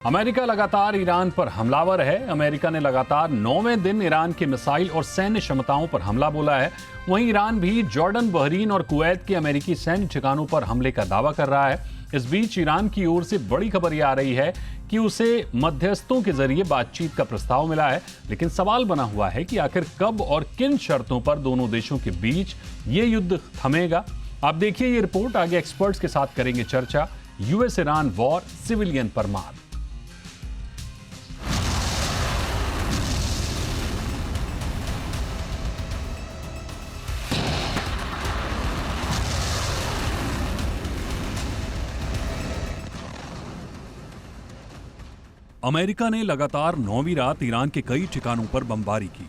America लगातार Iran पर हमलावर है। अमेरिका ने लगातार 9वें दिन ईरान के मिसाइल और सैन्य क्षमताओं पर हमला बोला है। वहीं ईरान भी जॉर्डन, बहरीन और कुवैत के अमेरिकी सैन्य ठिकानों पर हमले का दावा कर रहा है। इस बीच ईरान की ओर से बड़ी खबर यह आ रही है कि उसे मध्यस्थों के जरिए बातचीत का प्रस्ताव मिला है, लेकिन सवाल बना हुआ है कि आखिर कब और किन शर्तों पर दोनों देशों के बीच ये युद्ध थमेगा। आप देखिए ये रिपोर्ट, आगे एक्सपर्ट्स के साथ करेंगे चर्चा। यूएस ईरान वॉर, सिविलियन पर मार। अमेरिका ने लगातार 9वीं रात ईरान के कई ठिकानों पर बमबारी की।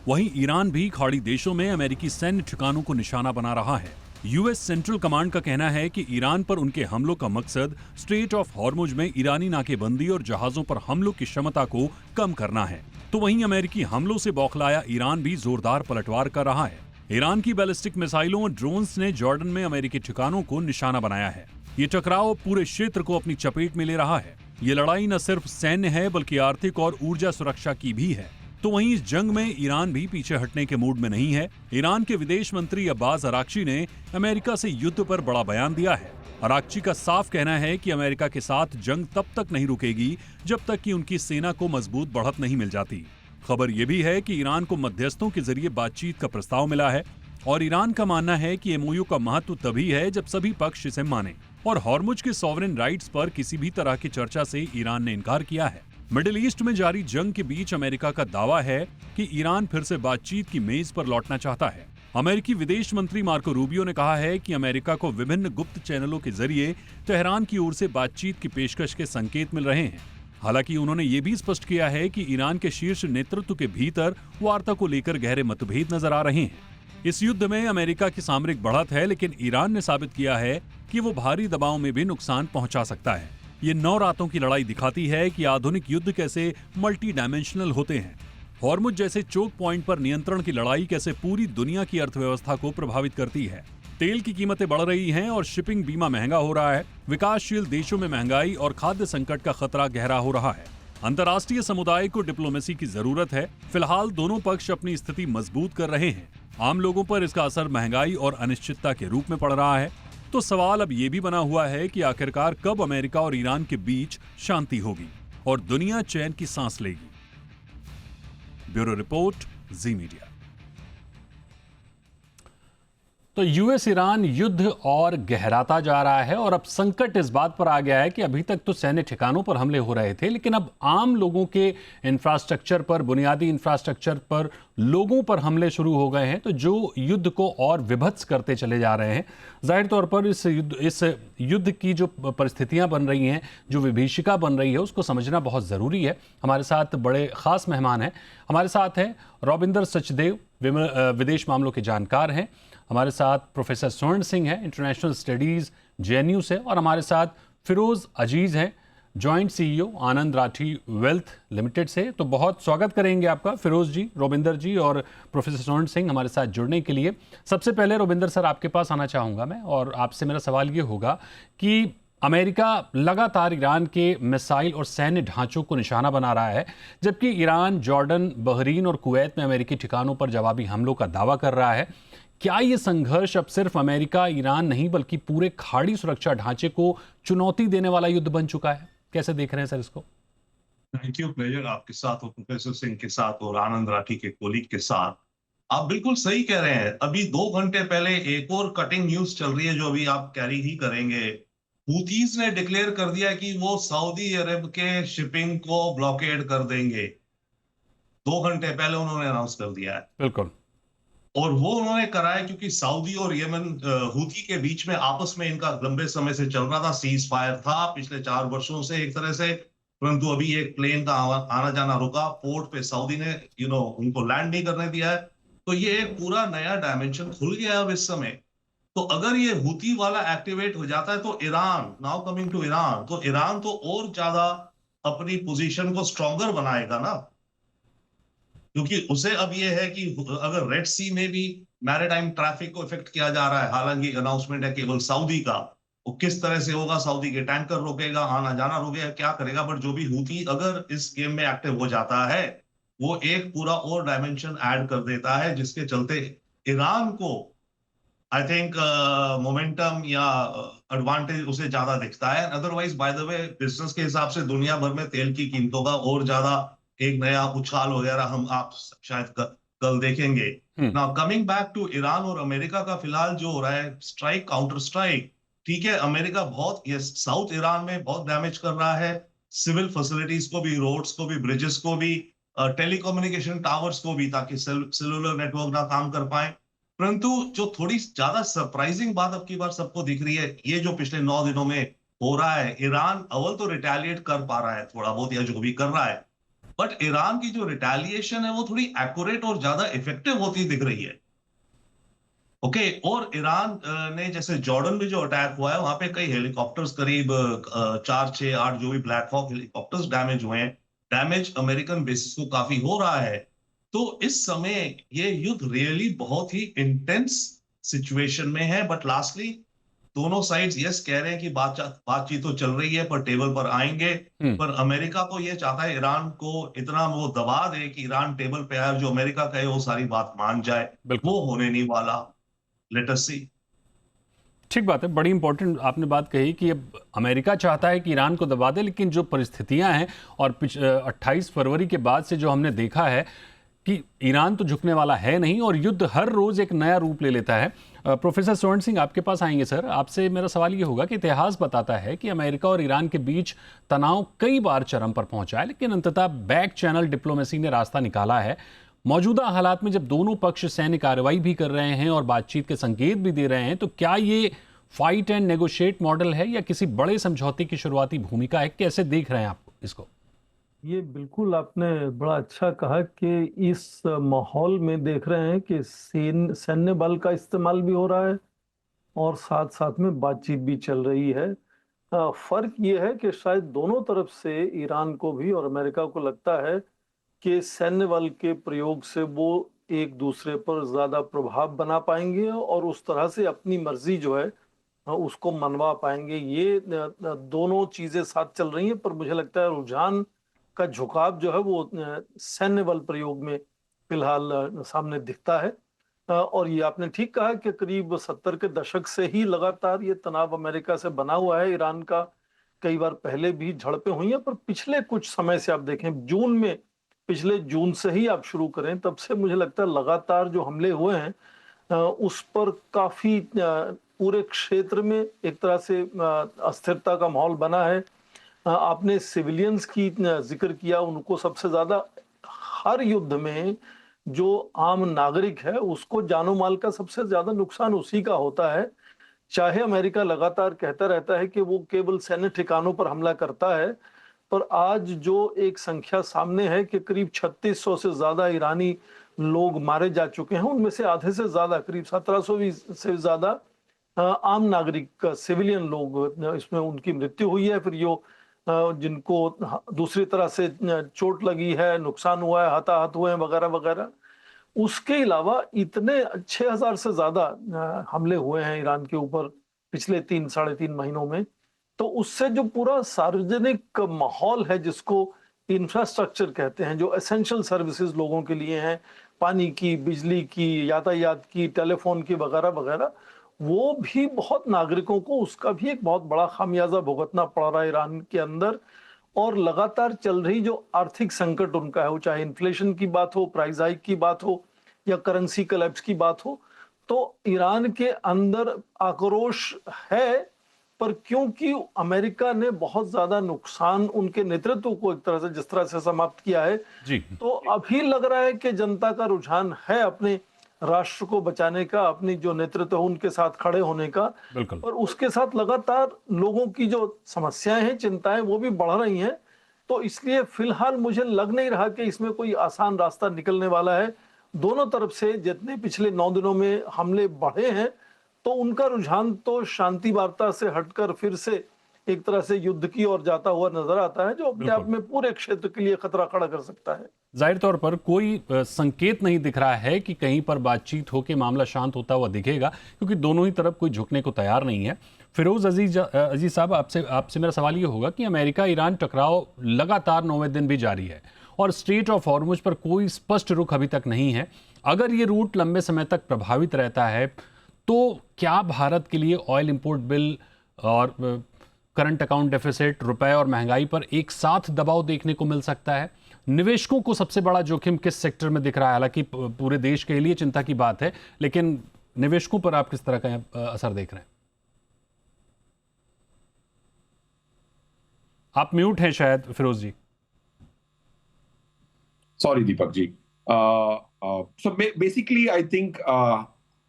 वहीं ईरान भी खाड़ी देशों में अमेरिकी सैन्य ठिकानों को निशाना बना रहा है। यूएस सेंट्रल कमांड का कहना है कि ईरान पर उनके हमलों का मकसद स्ट्रेट ऑफ हॉर्मुज में ईरानी नाकेबंदी और जहाजों पर हमलों की क्षमता को कम करना है। तो वहीं अमेरिकी हमलों से बौखलाया ईरान भी जोरदार पलटवार कर रहा है। ईरान की बैलिस्टिक मिसाइलों और ड्रोन्स ने जॉर्डन में अमेरिकी ठिकानों को निशाना बनाया है। ये टकराव पूरे क्षेत्र को अपनी चपेट में ले रहा है। ये लड़ाई न सिर्फ सैन्य है बल्कि आर्थिक और ऊर्जा सुरक्षा की भी है। तो वहीं इस जंग में ईरान भी पीछे हटने के मूड में नहीं है। ईरान के विदेश मंत्री अब्बास अराक्ची ने अमेरिका से युद्ध पर बड़ा बयान दिया है। अराक्ची का साफ कहना है कि अमेरिका के साथ जंग तब तक नहीं रुकेगी जब तक कि उनकी सेना को मजबूत बढ़त नहीं मिल जाती। खबर यह भी है कि ईरान को मध्यस्थों के जरिए बातचीत का प्रस्ताव मिला है और ईरान का मानना है कि एमओयू का महत्व तभी है जब सभी पक्ष इसे माने। और हॉर्मुज के सॉवरेन राइट्स पर किसी भी तरह की चर्चा से ईरान ने इनकार किया है। मिडिल ईस्ट में जारी जंग के बीच अमेरिका का दावा है कि ईरान फिर से बातचीत की मेज पर लौटना चाहता है। अमेरिकी विदेश मंत्री मार्को रूबियो ने कहा है कि अमेरिका को विभिन्न गुप्त चैनलों के जरिए तेहरान की ओर से बातचीत की पेशकश के संकेत मिल रहे हैं। हालांकि उन्होंने ये भी स्पष्ट किया है कि ईरान के शीर्ष नेतृत्व के भीतर वार्ता को लेकर गहरे मतभेद नजर आ रहे हैं। इस युद्ध में अमेरिका की सामरिक बढ़त है, लेकिन ईरान ने साबित किया है कि वो भारी दबाव में भी नुकसान पहुंचा सकता है। ये 9 रातों की लड़ाई दिखाती है कि आधुनिक युद्ध कैसे मल्टी डायमेंशनल होते हैं। हॉर्मुज जैसे चोक पॉइंट पर नियंत्रण की लड़ाई कैसे पूरी दुनिया की अर्थव्यवस्था को प्रभावित करती है। तेल की कीमतें बढ़ रही हैं और शिपिंग बीमा महंगा हो रहा है। विकासशील देशों में महंगाई और खाद्य संकट का खतरा गहरा हो रहा है। अंतर्राष्ट्रीय समुदाय को डिप्लोमेसी की जरूरत है। फिलहाल दोनों पक्ष अपनी स्थिति मजबूत कर रहे हैं। आम लोगों पर इसका असर महंगाई और अनिश्चितता के रूप में पड़ रहा है। तो सवाल अब ये भी बना हुआ है कि आखिरकार कब अमेरिका और ईरान के बीच शांति होगी और दुनिया चैन की सांस लेगी। ब्यूरो रिपोर्ट, जी मीडिया। तो यूएस ईरान युद्ध और गहराता जा रहा है और अब संकट इस बात पर आ गया है कि अभी तक तो सैन्य ठिकानों पर हमले हो रहे थे, लेकिन अब आम लोगों के इंफ्रास्ट्रक्चर पर, बुनियादी इंफ्रास्ट्रक्चर पर, लोगों पर हमले शुरू हो गए हैं, तो जो युद्ध को और विभत्स करते चले जा रहे हैं। जाहिर तौर पर इस युद्ध की जो परिस्थितियां बन रही हैं, जो विभीषिका बन रही है, उसको समझना बहुत ज़रूरी है। हमारे साथ बड़े ख़ास मेहमान हैं। हमारे साथ हैं रविंदर सचदेव, विदेश मामलों के जानकार हैं। हमारे साथ प्रोफेसर स्वर्ण सिंह हैं, इंटरनेशनल स्टडीज़ जेएनयू से, और हमारे साथ फिरोज अजीज हैं, जॉइंट सीईओ आनंद राठी वेल्थ लिमिटेड से। तो बहुत स्वागत करेंगे आपका फिरोज जी, रविंदर जी और प्रोफेसर स्वर्ण सिंह हमारे साथ जुड़ने के लिए। सबसे पहले रविंदर सर आपके पास आना चाहूँगा मैं, और आपसे मेरा सवाल ये होगा कि अमेरिका लगातार ईरान के मिसाइल और सैन्य ढांचों को निशाना बना रहा है, जबकि ईरान, जॉर्डन, बहरीन और कुवैत में अमेरिकी ठिकानों पर जवाबी हमलों का दावा कर रहा है। क्या ये संघर्ष अब सिर्फ अमेरिका ईरान नहीं बल्कि पूरे खाड़ी सुरक्षा ढांचे को चुनौती देने वाला युद्ध बन चुका है? कैसे देख रहे हैं सर इसको? थैंक यू, प्लेजर आपके साथ और प्रोफेसर सिंह के साथ और आनंद राठी के कोलीग के साथ। आप बिल्कुल सही कह रहे हैं। अभी 2 घंटे पहले एक और कटिंग न्यूज चल रही है जो अभी आप कैरी ही करेंगे। हूथीज ने डिक्लेयर कर दिया कि वो सऊदी अरब के शिपिंग को ब्लॉकेड कर देंगे। 2 घंटे पहले उन्होंने अनाउंस कर दिया है। बिल्कुल। और वो उन्होंने कराया क्योंकि सऊदी और यमन हूथी के बीच में आपस में इनका लंबे समय से चल रहा था, सीज फायर था पिछले 4 वर्षों से एक तरह से। परंतु अभी एक प्लेन का आना जाना रुका, पोर्ट पे सऊदी ने उनको लैंड नहीं करने दिया है। तो ये एक पूरा नया डायमेंशन खुल गया है अब इस समय। तो अगर ये हूथी वाला एक्टिवेट हो जाता है तो Iran, now coming to Iran, तो ईरान तो और ज्यादा अपनी पोजीशन को स्ट्रॉन्गर बनाएगा ना, क्योंकि उसे अब ये है कि अगर रेड सी में भी मैरीटाइम ट्रैफिक को इफेक्ट किया जा रहा है, हालांकि अनाउंसमेंट है केवल सऊदी का, वो किस तरह से होगा, सऊदी के टैंकर रोकेगा, आना जाना रोकेगा, क्या करेगा, बट जो भी हूथी अगर इस गेम में एक्टिव हो जाता है, वो एक पूरा और डायमेंशन ऐड कर देता है, जिसके चलते ईरान को आई थिंक मोमेंटम या एडवांटेज उसे ज्यादा दिखता है। Otherwise by the way business के हिसाब से दुनिया भर में तेल की कीमतों का और ज्यादा एक नया उछाल वगैरह हम आप शायद कल देखेंगे। Now coming back to Iran और अमेरिका का फिलहाल जो हो रहा है स्ट्राइक काउंटर स्ट्राइक, ठीक है, अमेरिका बहुत ये साउथ ईरान में बहुत डैमेज कर रहा है, सिविल फैसिलिटीज को भी, रोड्स को भी, ब्रिजेस को भी, टेलीकम्युनिकेशन टावर्स को भी, ताकि सेलुलर नेटवर्क ना काम कर पाए। परंतु जो थोड़ी ज्यादा सरप्राइजिंग बात अब की बार सबको दिख रही है, ये जो पिछले 9 दिनों में हो रहा है, ईरान अव्वल तो रिटेलिएट कर पा रहा है थोड़ा बहुत या जो भी कर रहा है, बट ईरान की जो रिटेलिएशन है वो थोड़ी एक्यूरेट और ज्यादा इफेक्टिव होती दिख रही है। ओके, और ईरान ने जैसे जॉर्डन में जो अटैक हुआ है, वहां पे कई हेलीकॉप्टर्स करीब 4, 6, 8 जो भी ब्लैक हॉक हेलीकॉप्टर्स डैमेज हुए हैं, डैमेज अमेरिकन बेसिस को काफी हो रहा है। तो इस समय ये युद्ध रियली बहुत ही इंटेंस सिचुएशन में है, बट लास्टली दोनों साइड्स यस कह रहे हैं कि बातचीत तो चल रही है पर टेबल पर आएंगे। पर अमेरिका तो ये चाहता है ईरान को इतना वो दबा दे कि ईरान टेबल पे आए, जो अमेरिका कहे वो सारी बात मान जाए, वो होने नहीं वाला। लेट अस सी। ठीक बात है, बड़ी इंपॉर्टेंट आपने बात कही कि अब अमेरिका चाहता है कि ईरान को दबा दे, लेकिन जो परिस्थितियां हैं और 28 फरवरी के बाद से जो हमने देखा है कि ईरान तो झुकने वाला है नहीं और युद्ध हर रोज एक नया रूप ले लेता है। प्रोफेसर स्वर्ण सिंह आपके पास आएंगे सर। आपसे मेरा सवाल ये होगा कि इतिहास बताता है कि अमेरिका और ईरान के बीच तनाव कई बार चरम पर पहुंचा है, लेकिन अंततः बैक चैनल डिप्लोमेसी ने रास्ता निकाला है। मौजूदा हालात में जब दोनों पक्ष सैन्य कार्रवाई भी कर रहे हैं और बातचीत के संकेत भी दे रहे हैं, तो क्या ये फाइट एंड नेगोशिएट मॉडल है या किसी बड़े समझौते की शुरुआती भूमिका है? कैसे देख रहे हैं आप इसको? ये बिल्कुल आपने बड़ा अच्छा कहा कि इस माहौल में देख रहे हैं कि सैन्य बल का इस्तेमाल भी हो रहा है और साथ साथ में बातचीत भी चल रही है। फर्क ये है कि शायद दोनों तरफ से ईरान को भी और अमेरिका को लगता है कि सैन्य बल के प्रयोग से वो एक दूसरे पर ज्यादा प्रभाव बना पाएंगे और उस तरह से अपनी मर्जी जो है उसको मनवा पाएंगे। ये दोनों चीजें साथ चल रही हैं, पर मुझे लगता है रुझान का झुकाव जो है वो सैन्य बल प्रयोग में फिलहाल सामने दिखता है। और ये आपने ठीक कहा कि करीब 70 के दशक से ही लगातार ये तनाव अमेरिका से बना हुआ है। ईरान का कई बार पहले भी झड़पें हुई हैं, पर पिछले कुछ समय से आप देखें, जून में, पिछले जून से ही आप शुरू करें, तब से मुझे लगता है लगातार जो हमले हुए हैं उस पर काफी पूरे क्षेत्र में एक तरह से अस्थिरता का माहौल बना है। आपने सिविलियंस की जिक्र किया, उनको सबसे ज्यादा हर युद्ध में जो आम नागरिक है उसको जानो माल का सबसे ज्यादा नुकसान उसी का होता है। चाहे अमेरिका लगातार कहता रहता है कि वो केवल सैन्य ठिकानों पर हमला करता है, पर आज जो एक संख्या सामने है कि करीब 3600 से ज्यादा ईरानी लोग मारे जा चुके हैं, उनमें से आधे से ज्यादा करीब 1700 से ज्यादा आम नागरिक सिविलियन लोग इसमें उनकी मृत्यु हुई है। फिर यो जिनको दूसरी तरह से चोट लगी है, नुकसान हुआ है, हताहत हुए हैं वगैरह वगैरह। उसके अलावा इतने 6000 से ज्यादा हमले हुए हैं ईरान के ऊपर पिछले 3-3.5 महीनों में। तो उससे जो पूरा सार्वजनिक माहौल है, जिसको इंफ्रास्ट्रक्चर कहते हैं, जो एसेंशियल सर्विसेज लोगों के लिए हैं, पानी की, बिजली की, यातायात की, टेलीफोन की वगैरह वगैरह, वो भी बहुत नागरिकों को उसका भी एक बहुत बड़ा खामियाजा भुगतना पड़ रहा है ईरान के अंदर। और लगातार चल रही जो आर्थिक संकट उनका है, वो चाहे इन्फ्लेशन की बात हो, प्राइस हाइक की बात हो या करेंसी कोलैप्स की बात हो, तो ईरान के अंदर आक्रोश है। पर क्योंकि अमेरिका ने बहुत ज्यादा नुकसान उनके नेतृत्व को एक तरह से जिस तरह से समाप्त किया है, तो अभी लग रहा है कि जनता का रुझान है अपने राष्ट्र को बचाने का, अपनी जो नेतृत्व है उनके साथ खड़े होने का। और उसके साथ लगातार लोगों की जो समस्याएं हैं, चिंताएं, वो भी बढ़ रही हैं। तो इसलिए फिलहाल मुझे लग नहीं रहा कि इसमें कोई आसान रास्ता निकलने वाला है। दोनों तरफ से जितने पिछले 9 दिनों में हमले बढ़े हैं, तो उनका रुझान तो शांति वार्ता से हटकर फिर से एक तरह से युद्ध की ओर जाता हुआ नजर आता है, जो अपने आप बिल्कुल। में पूरे क्षेत्र के लिए खतरा खड़ा कर सकता है। जाहिर तौर पर कोई संकेत नहीं दिख रहा है कि कहीं पर बातचीत होकर मामला शांत होता हुआ दिखेगा, क्योंकि दोनों ही तरफ कोई झुकने को तैयार नहीं है। फिरोज अजीज साहब, आपसे आपसे मेरा सवाल ये होगा कि अमेरिका ईरान टकराव लगातार 9वें दिन भी जारी है और स्ट्रेट ऑफ हॉर्मुज पर कोई स्पष्ट रुख अभी तक नहीं है। अगर ये रूट लंबे समय तक प्रभावित रहता है तो क्या भारत के लिए ऑयल इंपोर्ट बिल और करंट अकाउंट डेफिसिट, रुपए और महंगाई पर एक साथ दबाव देखने को मिल सकता है? निवेशकों को सबसे बड़ा जोखिम किस सेक्टर में दिख रहा है? हालांकि पूरे देश के लिए चिंता की बात है, लेकिन निवेशकों पर आप किस तरह का असर देख रहे हैं? आप म्यूट हैं शायद Firoz ji. Sorry Deepak ji. So basically I think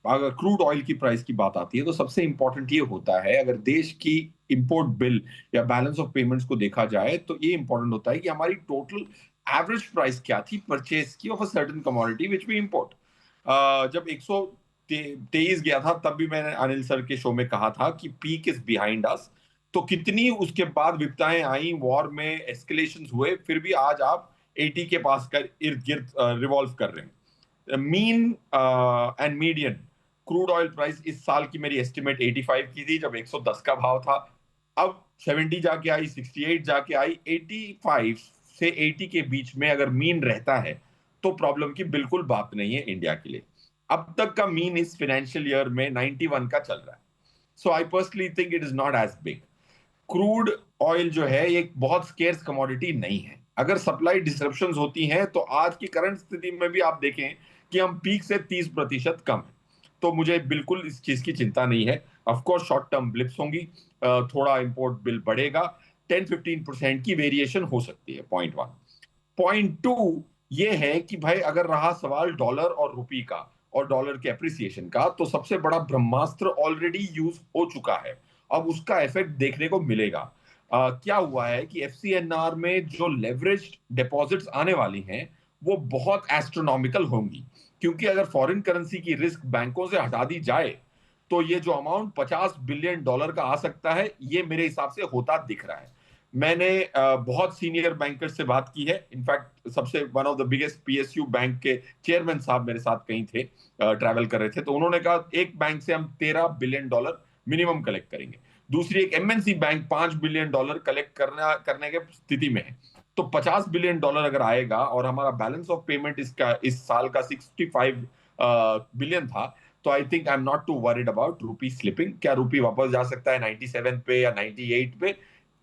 अगर क्रूड ऑयल की प्राइस की बात आती है तो सबसे इंपॉर्टेंट ये होता है, अगर देश की इंपोर्ट बिल या बैलेंस ऑफ पेमेंट्स को देखा जाए तो ये इंपॉर्टेंट होता है कि हमारी टोटल एवरेज प्राइस क्या थी परचेज की of a certain commodity which we import. जब 123 गया था तब भी मैंने अनिल सर के शो में कहा था कि पीक इज बिहाइंड अस। तो कितनी उसके बाद विपदाएं आई, वॉर में एस्केलेशंस हुए, फिर भी आज आप 80 के पास कर इर्द गिर्द रिवॉल्व कर रहे हैं। Mean and median crude oil price इस साल की मेरी एस्टिमेट 85 की थी जब 110 का भाव था। अब 70 जाके आई, 68 जाके आई। 85 से 80 के बीच में अगर मीन रहता है तो प्रॉब्लम की बिल्कुल बात नहीं है इंडिया के लिए। अब तक का मीन इस फाइनेंशियल ईयर में 91 का चल रहा है। So I personally think it is not as big. Crude oil जो है एक बहुत स्केर्स कमोडिटी नहीं है। अगर सप्लाई डिसरप्शंस होती हैं तो आज की करंट स्थिति में भी आप देखें कि हम पीक से 30% कम है, तो मुझे बिल्कुल इस चीज की चिंता नहीं है। Of course short term blips होंगी, थोड़ा इंपोर्ट बिल बढ़ेगा, 10-15% की वेरिएशन हो सकती है। पॉइंट 1। पॉइंट 2 ये है कि भाई अगर रहा सवाल डॉलर और रुपये का और डॉलर के एप्रिसिएशन का, तो सबसे बड़ा ब्रह्मास्त्र ऑलरेडी यूज हो चुका है, अब उसका इफेक्ट देखने को मिलेगा। क्या हुआ है कि एफसीएनआर में जो लेवरेज्ड डिपॉजिट्स आने वाली हैं वो बहुत एस्ट्रोनॉमिकल होंगी, क्योंकि अगर फॉरेन करेंसी की रिस्क बैंकों से हटा दी जाए तो ये जो अमाउंट $50 बिलियन का आ सकता है, ये मेरे हिसाब से होता दिख रहा है। मैंने बहुत सीनियर बैंकर्स से बात की है। इनफैक्ट सबसे one of the biggest PSU bank के चेयरमैन साहब मेरे साथ कहीं थे, ट्रैवल कर रहे थे, तो उन्होंने कहा एक बैंक से हम $13 बिलियन मिनिमम कलेक्ट करेंगे, दूसरी एक एमएनसी बैंक $5 बिलियन कलेक्ट करने के स्थिति में है। तो $50 बिलियन अगर आएगा और हमारा बैलेंस ऑफ पेमेंट इस साल का 65 बिलियन था, तो I think I am not to worried about रूपी स्लिपिंग। क्या रूपी वापस जा सकता है 97 पे या 98 पे?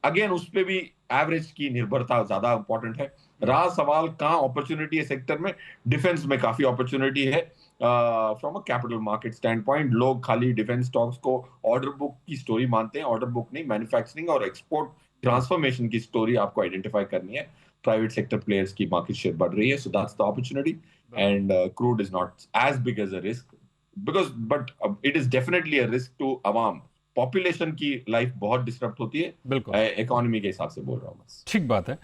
अगेन उस पे भी एवरेज की निर्भरता ज्यादा इंपॉर्टेंट है। रहा सवाल कहाँ अपॉर्चुनिटी है सेक्टर में, डिफेंस में काफी अपॉर्चुनिटी है। From a capital market standpoint लोग खाली डिफेंस स्टॉक्स को ऑर्डर बुक की स्टोरी मानते हैं, ऑर्डर बुक नहीं, मैन्युफैक्चरिंग और एक्सपोर्ट ट्रांसफॉर्मेशन की स्टोरी आपको आइडेंटिफाई करनी है। प्राइवेट सेक्टर प्लेयर्स की मार्केट शेयर बढ़ रही है, so that's the opportunity and crude is not as big as a risk because but it is definitely a risk to अवाम। पॉपुलेशन की लाइफ बहुत डिस्टर्ब होती है, बिल्कुल इकोनॉमी के हिसाब से बोल रहा हूँ बस। ठीक बात है।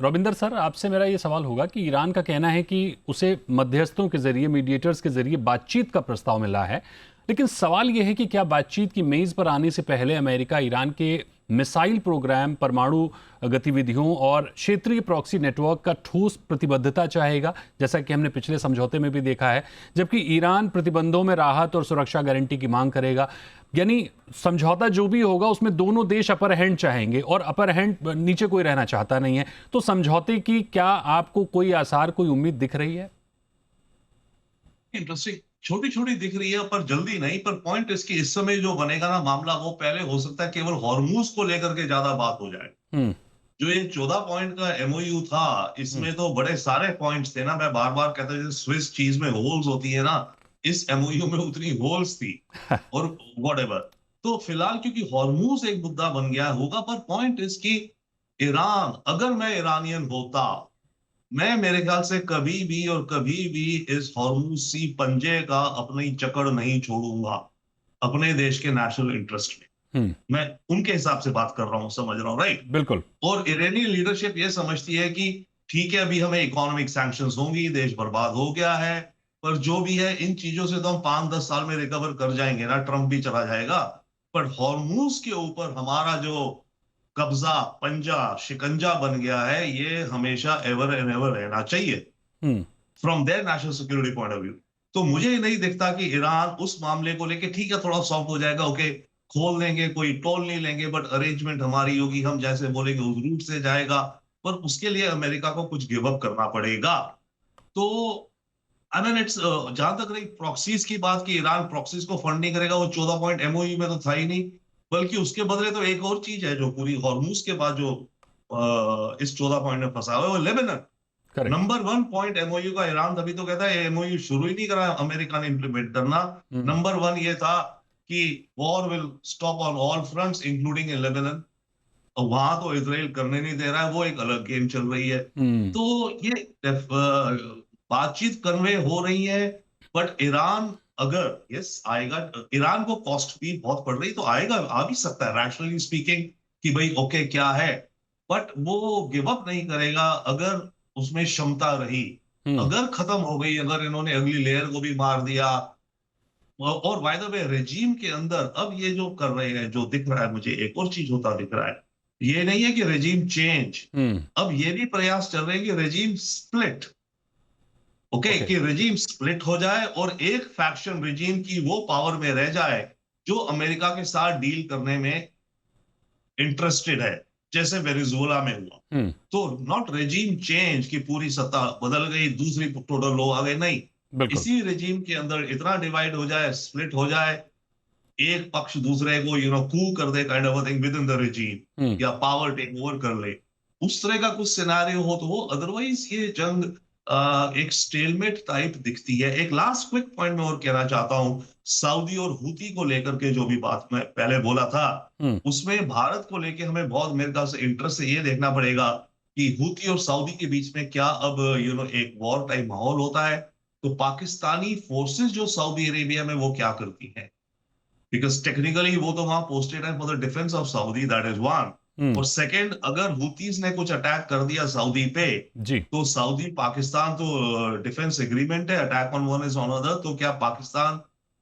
रविंदर सर, आपसे मेरा ये सवाल होगा कि ईरान का कहना है कि उसे मध्यस्थों के जरिए, मीडिएटर्स के जरिए बातचीत का प्रस्ताव मिला है, लेकिन सवाल यह है कि क्या बातचीत की मेज पर आने से पहले अमेरिका ईरान के मिसाइल प्रोग्राम, परमाणु गतिविधियों और क्षेत्रीय प्रॉक्सी नेटवर्क का ठोस प्रतिबद्धता चाहेगा, जैसा कि हमने पिछले समझौते में भी देखा है, जबकि ईरान प्रतिबंधों में राहत और सुरक्षा गारंटी की मांग करेगा? यानी समझौता जो भी होगा उसमें दोनों देश अपर हैंड चाहेंगे और अपर हैंड नीचे कोई रहना चाहता नहीं है। तो समझौते की क्या आपको कोई आसार, कोई उम्मीद दिख रही है? इंटरेस्टिंग, छोटी छोटी दिख रही है पर जल्दी नहीं। पर पॉइंट इसकी इस समय जो बनेगा ना मामला, वो पहले हो सकता है केवल हॉर्मूज को लेकर के ज्यादा बात हो जाए। जो ये 14 पॉइंट का एमओयू था, इसमें तो बड़े सारे पॉइंट्स थे ना। मैं बार बार कहता हूँ स्विस चीज में होल्स होती है ना, इस एमओयू में उतनी होल्स थी और व्हाटएवर। तो फिलहाल क्योंकि हॉर्मूज एक मुद्दा बन गया होगा, पर पॉइंट इसकी ईरान, अगर मैं ईरानियन होता, मैं मेरे ख्याल से कभी भी इस हॉर्मूज सी पंजे का अपनी जकड़ नहीं छोड़ूंगा अपने देश के नेशनल इंटरेस्ट में। मैं उनके हिसाब से बात कर रहा हूं, समझ रहा हूं, राइट? बिल्कुल। और ईरानी लीडरशिप ये समझती है कि ठीक है, अभी हमें इकोनॉमिक सैंक्शंस होंगी, देश बर्बाद हो गया है, पर जो भी है इन चीजों से तो हम 5-10 साल में रिकवर कर जाएंगे ना, ट्रंप भी चला जाएगा। पर हॉर्मूज के ऊपर हमारा जो कब्जा, पंजा, शिकंजा बन गया है, ये हमेशा एवर एंड एवर रहना चाहिए hmm from there national security point of view. तो मुझे ये नहीं दिखता कि ईरान उस मामले को लेके ठीक है थोड़ा सॉफ्ट हो जाएगा, ओके खोल देंगे, कोई टोल नहीं लेंगे, बट अरेंजमेंट हमारी होगी, हम जैसे बोलेंगे उस रूट से जाएगा। पर उसके लिए अमेरिका को कुछ गिव अप करना पड़ेगा। तो आई मीन इट्स जहां तक रही प्रॉक्सीज की बात की, ईरान प्रॉक्सीज को फंड नहीं करेगा, वो 14 पॉइंट एमओयू में तो था ही नहीं। बल्कि उसके बदले तो एक और चीज है जो पूरी हॉर्मूज के बाद जो इस 14 पॉइंट में फंसा हुआ है, वो Lebanon. Correct number 1 point MOU का ईरान तभी तो कहता है एमओयू शुरू ही नहीं करा अमेरिका ने इम्प्लीमेंट करना। हम्म नंबर 1 ये था कि war will stop on all fronts including in Lebanon. और वहां तो इसराइल करने नहीं दे रहा है, वो एक अलग गेम चल रही है। हम्म तो ये बातचीत कन्वे हो रही है। बट ईरान अगर यस आएगा, ईरान को कॉस्ट भी बहुत पड़ रही, तो आएगा, आ भी सकता है रैशनली स्पीकिंग कि भाई ओके क्या है। बट वो गिव अप नहीं करेगा अगर उसमें क्षमता रही। हम्म अगर खत्म हो गई, अगर इन्होंने अगली लेयर को भी मार दिया। और बाय द वे रेजीम के अंदर अब ये जो कर रहे हैं, जो दिख रहा है मुझे एक और चीज होता दिख रहा है, ये नहीं है कि रेजीम चेंज, हम्म अब ये भी प्रयास चल रहे हैं कि रेजीम स्प्लिट। ओके, ओके कि रेजीम स्प्लिट हो जाए और एक फैक्शन रेजीम की वो पावर में रह जाए जो अमेरिका के साथ डील करने में इंटरेस्टेड है, जैसे वेनेजुएला में हुआ। हम्म तो नॉट रेजीम चेंज की पूरी सत्ता बदल गई, दूसरी टोटल लोग आ गए, नहीं। बिल्कुल इसी रेजीम के अंदर इतना डिवाइड हो जाए, स्प्लिट हो जाए, एक पक्ष दूसरे को कू कर दे, kind of thing within the regime, hmm या पावर टेक ओवर कर ले, उस तरह का कुछ सिनारियो हो तो वो, अदरवाइज ये जंग एक स्टेलमेट टाइप दिखती है। एक लास्ट क्विक पॉइंट में और कहना चाहता हूं, सऊदी और हूती को लेकर के जो भी बात मैं पहले बोला था, हम्म उसमें भारत को लेके हमें बहुत मेरे ख्याल से इंटरेस्ट से ये देखना पड़ेगा कि हूती और सऊदी के बीच में क्या अब एक वॉर टाइप माहौल होता है, तो पाकिस्तानी फोर्सेस जो सऊदी अरेबिया में वो क्या करती हैं, बिकॉज टेक्निकली वो तो वहां पोस्टेड है for the defence of Saudi, that is one. Hmm और सेकंड, अगर हुतीज ने कुछ अटैक कर दिया सऊदी पे, जी तो सऊदी पाकिस्तान तो डिफेंस एग्रीमेंट है, attack on one is on other, तो क्या पाकिस्तान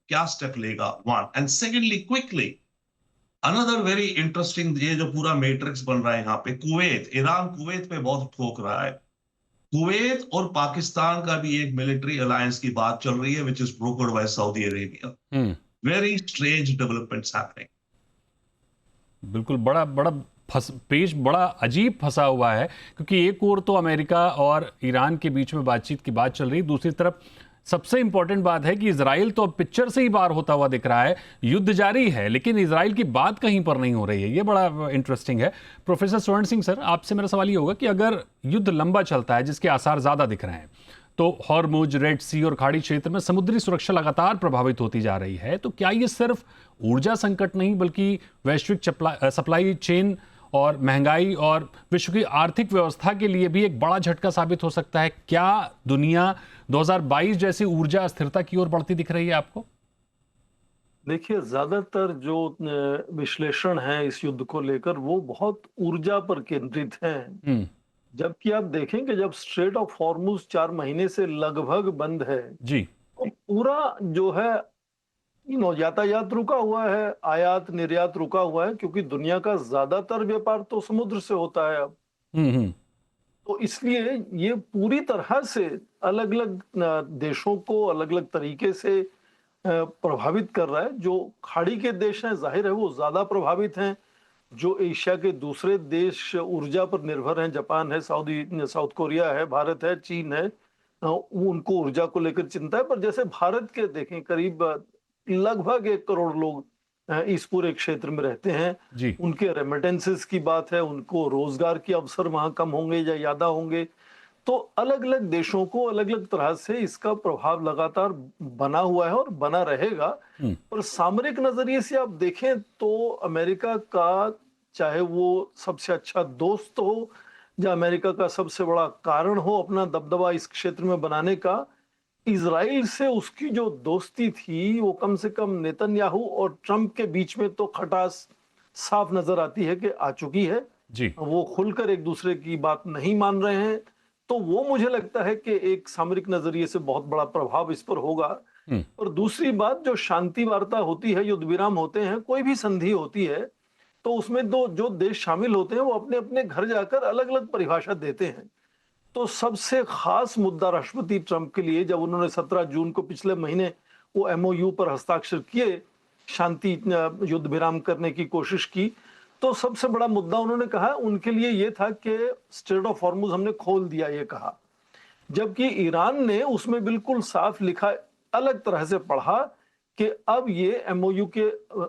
क्या स्टेप लेगा, one. And secondly quickly another very interesting, ये जो पूरा मैट्रिक्स बन रहा है यहाँ पे, कुवैत, ईरान कुवैत पे बहुत ठोक रहा है। कुवैत और पाकिस्तान का भी एक मिलिट्री अलायंस की बात चल रही है, which is brokered by Saudi Arabia. Hmm very strange developments happening. बिल्कुल बड़ा बड़ा पेज बड़ा अजीब फंसा हुआ है, क्योंकि एक ओर तो अमेरिका और ईरान के बीच में बातचीत की बात चल रही है, दूसरी तरफ सबसे इंपॉर्टेंट बात है कि इजराइल तो अब पिक्चर से ही बाहर होता हुआ दिख रहा है। युद्ध जारी है लेकिन इजराइल की बात कहीं पर नहीं हो रही है। ये बड़ा इंटरेस्टिंग है। प्रोफेसर स्वर्ण सिंह सर, आपसे मेरा सवाल ये होगा कि अगर युद्ध लंबा चलता है, जिसके आसार ज़्यादा दिख रहे हैं, तो हॉर्मुज, रेड सी और खाड़ी क्षेत्र में समुद्री सुरक्षा लगातार प्रभावित होती जा रही है, तो क्या ये सिर्फ ऊर्जा संकट नहीं बल्कि वैश्विक सप्लाई चेन और महंगाई और विश्व की आर्थिक व्यवस्था के लिए भी एक बड़ा झटका साबित हो सकता है? क्या दुनिया 2022 जैसी ऊर्जा अस्थिरता की ओर बढ़ती दिख रही है आपको? देखिए, ज्यादातर जो विश्लेषण है इस युद्ध को लेकर वो बहुत ऊर्जा पर केंद्रित हैं। हम्म जबकि आप देखें कि जब स्ट्रेट ऑफ हॉर्मुज 4 महीने से लगभग बंद है, जी तो पूरा जो है यातायात रुका हुआ है, आयात निर्यात रुका हुआ है, क्योंकि दुनिया का ज्यादातर व्यापार तो समुद्र से होता है अब। हम्म तो इसलिए ये पूरी तरह से अलग अलग देशों को अलग अलग तरीके से प्रभावित कर रहा है। जो खाड़ी के देश हैं, जाहिर है वो ज्यादा प्रभावित हैं। जो एशिया के दूसरे देश ऊर्जा पर निर्भर हैं, जापान है, साउथ कोरिया है, भारत है, चीन है, वो उनको ऊर्जा को लेकर चिंता है। पर जैसे भारत के देखें, करीब लगभग 1 करोड़ लोग इस पूरे क्षेत्र में रहते हैं। जी उनके रेमिटेंसेस की बात है, उनको रोजगार के अवसर वहां कम होंगे या ज्यादा होंगे। तो अलग अलग देशों को अलग अलग तरह से इसका प्रभाव लगातार बना हुआ है और बना रहेगा। हम्म पर सामरिक नजरिए से आप देखें तो अमेरिका का, चाहे वो सबसे अच्छा दोस्त हो या अमेरिका का सबसे बड़ा कारण हो अपना दबदबा इस क्षेत्र में बनाने का, इजराइल से उसकी जो दोस्ती थी वो कम से कम नेतन्याहू और ट्रंप के बीच में तो खटास साफ नजर आती है कि आ चुकी है। जी वो खुलकर एक दूसरे की बात नहीं मान रहे हैं। तो वो मुझे लगता है कि एक सामरिक नजरिए से बहुत बड़ा प्रभाव इस पर होगा। और दूसरी बात, जो शांति वार्ता होती है, युद्ध विराम होते हैं, कोई भी संधि होती है, तो उसमें दो जो देश शामिल होते हैं वो अपने अपने घर जाकर अलग अलग परिभाषा देते हैं। तो सबसे खास मुद्दा राष्ट्रपति ट्रंप के लिए, जब उन्होंने 17 जून को पिछले महीने वो एमओयू पर हस्ताक्षर किए, शांति युद्ध विराम करने की कोशिश की, तो सबसे बड़ा मुद्दा उन्होंने कहा उनके लिए ये था कि स्ट्रेट ऑफ हॉर्मुज हमने खोल दिया, ये कहा। जबकि ईरान ने उसमें बिल्कुल साफ लिखा, अलग तरह से पढ़ा कि अब ये एमओयू के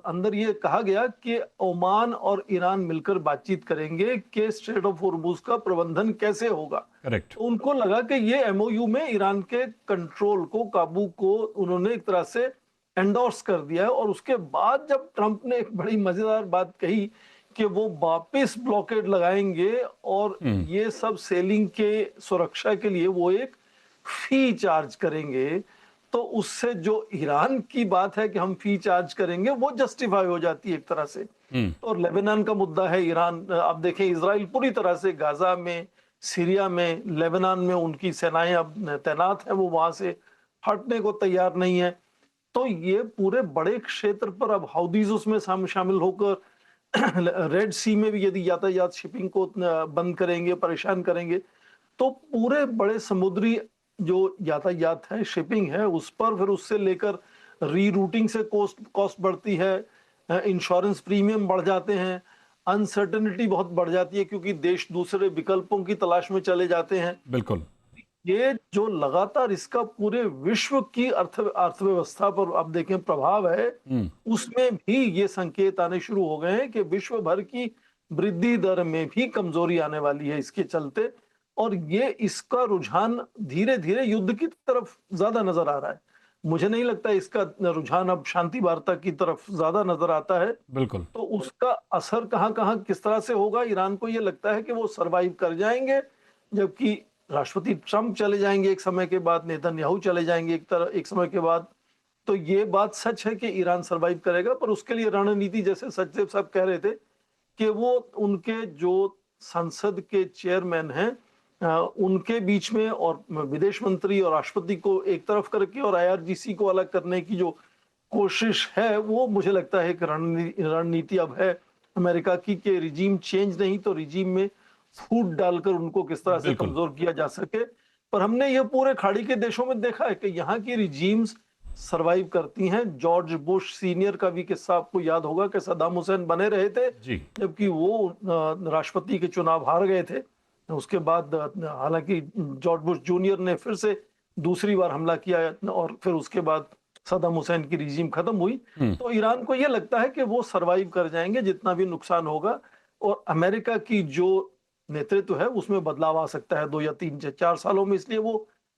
अंदर ये कहा गया कि ओमान और ईरान मिलकर बातचीत करेंगे कि स्ट्रेट ऑफ हॉर्मुज का प्रबंधन कैसे होगा। करेक्ट। तो उनको लगा कि ये एमओयू में ईरान के कंट्रोल को, काबू को उन्होंने एक तरह से एंडोर्स कर दिया है। और उसके बाद जब ट्रंप ने एक बड़ी मजेदार बात कही कि वो वापस ब्लॉकेड लगाएंगे और ये सब सेलिंग के सुरक्षा के लिए वो एक फी चार्ज करेंगे, तो उससे जो ईरान की बात है कि हम फी चार्ज करेंगे, वो जस्टिफाई हो जाती है एक तरह से। और लेबनान का मुद्दा है, ईरान, आप देखें इजराइल पूरी तरह से गाजा में, सीरिया में, लेबनान में उनकी सेनाएं अब तैनात है, वो वहां से हटने को तैयार नहीं है। तो ये पूरे बड़े क्षेत्र पर अब हाउदीज उसमें शामिल होकर रेड सी में भी यदि यातायात शिपिंग को बंद करेंगे, परेशान करेंगे, तो पूरे बड़े समुद्री जो यातायात है, शिपिंग है, उस पर फिर उससे लेकर रीरूटिंग से कॉस्ट बढ़ती है, इंश्योरेंस प्रीमियम बढ़ जाते हैं, अनसर्टेनिटी बहुत बढ़ जाती है क्योंकि देश दूसरे विकल्पों की तलाश में चले जाते हैं। बिल्कुल। ये जो लगातार इसका पूरे विश्व की अर्थव्यवस्था पर आप देखें प्रभाव है, उसमें भी ये संकेत आने शुरू हो गए हैं कि विश्व भर की वृद्धि दर में भी कमजोरी आने वाली है इसके चलते। और ये इसका रुझान धीरे धीरे युद्ध की तरफ ज्यादा नजर आ रहा है। मुझे नहीं लगता इसका रुझान अब शांति वार्ता की तरफ ज्यादा नजर आता है। बिल्कुल। तो उसका असर कहां कहां किस तरह से होगा, ईरान को ये लगता है कि वो सरवाइव कर जाएंगे, जबकि राष्ट्रपति ट्रंप चले जाएंगे एक समय के बाद, नेतन्याहू चले जाएंगे एक समय के बाद। तो ये बात सच है कि ईरान सरवाइव करेगा, पर उसके लिए रणनीति, जैसे सचदेव साहब कह रहे थे, कि वो उनके जो संसद के चेयरमैन हैं उनके बीच में, और विदेश मंत्री और राष्ट्रपति को एक तरफ करके और आईआरजीसी को अलग करने की जो कोशिश है, वो मुझे लगता है कि रणनीति अब है अमेरिका की, कि रिजीम चेंज नहीं तो रिजीम में फूट डालकर उनको किस तरह से कमजोर किया जा सके। पर हमने ये पूरे खाड़ी के देशों में देखा है कि यहाँ की रिजीम्स सरवाइव करती हैं। जॉर्ज बुश सीनियर का भी किस्सा आपको याद होगा कि सद्दाम हुसैन बने रहे थे जबकि वो राष्ट्रपति के चुनाव हार गए थे। उसके बाद हालांकि जॉर्ज बुश जूनियर ने फिर से दूसरी बार हमला किया और फिर उसके बाद सद्दाम हुसैन की रिजीम खत्म हुई। तो ईरान को यह लगता है कि वो सरवाइव कर जाएंगे जितना भी नुकसान होगा, और अमेरिका की जो नेतृत्व है उसमें बदलाव आ सकता है 2 या 3 या 4 सालों में। इसलिए वो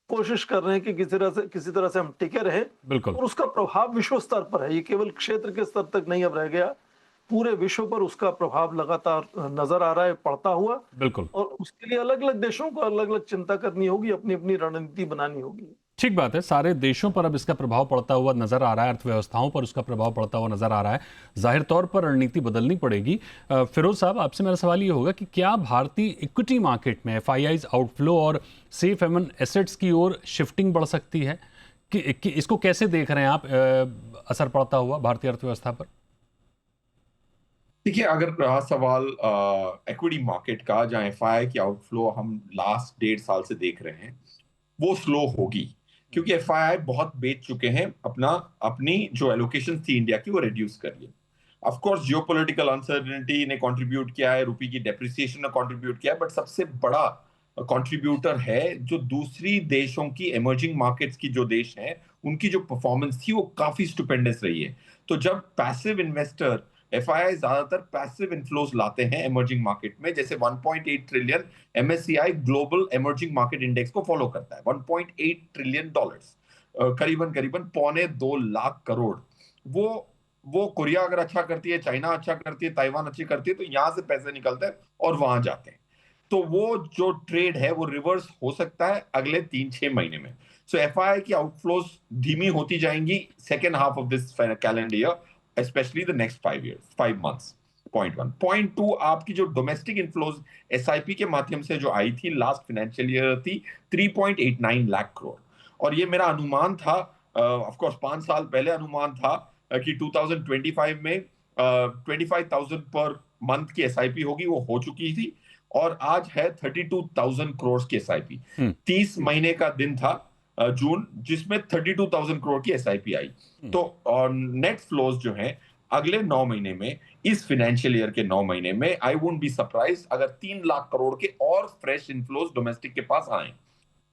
कोशिश कर रहे हैं कि किसी तरह से हम टिके रहें। और उसका प्रभाव विश्व स्तर पर है, ये केवल क्षेत्र के स्तर तक नहीं अब रह गया, पूरे विश्व पर उसका प्रभाव लगातार नजर आ रहा है पड़ता हुआ। बिल्कुल। और उसके लिए अलग अलग देशों को अलग अलग चिंता करनी होगी, अपनी अपनी रणनीति बनानी होगी। ठीक बात है, सारे देशों पर अब इसका प्रभाव पड़ता हुआ नजर आ रहा है, अर्थव्यवस्थाओं पर उसका प्रभाव पड़ता हुआ नजर आ रहा है। जाहिर तौर पर रणनीति बदलनी पड़ेगी। फिरोज साहब, आपसे मेरा सवाल ये होगा कि क्या भारतीय इक्विटी मार्केट में एफआईआईज आउटफ्लो और सेफ हेवन एसेट्स की ओर शिफ्टिंग बढ़ सकती है कि इसको कैसे देख रहे हैं आप, असर पड़ता हुआ भारतीय अर्थव्यवस्था पर? देखिए, अगर रहा सवाल इक्विटी मार्केट का, जहां एफआईआई की आउटफ्लो हम लास्ट 1.5 साल से देख रहे हैं, वो स्लो होगी क्योंकि एफआईआई बहुत बेच चुके हैं अपनी जो एलोकेशन थी इंडिया की, वो रिड्यूस कर ली। ऑफ कोर्स जियोपॉलिटिकल अनसर्टेनिटी ने कंट्रीब्यूट किया है, रुपये की डेप्रिसिएशन ने कंट्रीब्यूट किया है, बट सबसे बड़ा कंट्रीब्यूटर है जो दूसरी देशों की इमर्जिंग मार्केट्स की जो देश हैं, उनकी जो परफॉर्मेंस थी वो काफी स्टुपेंडस रही है। तो जब पैसिव इन्वेस्टर, एफआईआई ज्यादातर पैसिव इन्फ्लोज लाते हैं इमर्जिंग मार्केट में, जैसे 1.8 trillion MSCI global emerging market index को फॉलो करता है, $1.8 ट्रिलियन, करीबन 2.25 लाख करोड़। वो कोरिया अगर अच्छा करती है, चाइना अच्छा करती है, ताइवान अच्छी करती है, तो यहां से पैसे निकलते हैं और वहां जाते हैं। तो वो जो ट्रेड है वो रिवर्स हो सकता है अगले 3-6 महीने में। सो एफआईआई की आउटफ्लोज धीमी होती जाएंगी second half of this calendar year, especially the next 5 months. Point 1. Point 2, आपकी जो डोमेस्टिक इनफ्लोज एसआईपी के माध्यम से जो आई थी लास्ट फाइनेंशियल ईयर थी 3.89 लाख करोड़, और ये मेरा अनुमान था ऑफ कोर्स 5 साल पहले अनुमान था कि 2025 में 25,000 पर मंथ की एसआईपी होगी, वो हो चुकी थी, और आज है 32,000 करोड़ की एसआईपी। 30 महीने का दिन था जून, जिसमें 32,000 करोड़ की एसआईपी आई। तो नेट फ्लोज जो हैं अगले 9 महीने में, इस फाइनेंशियल ईयर के 9 महीने में, आई वुडंट बी सरप्राइज अगर 3 लाख करोड़ के और फ्रेश इनफ्लोज डोमेस्टिक के पास आए।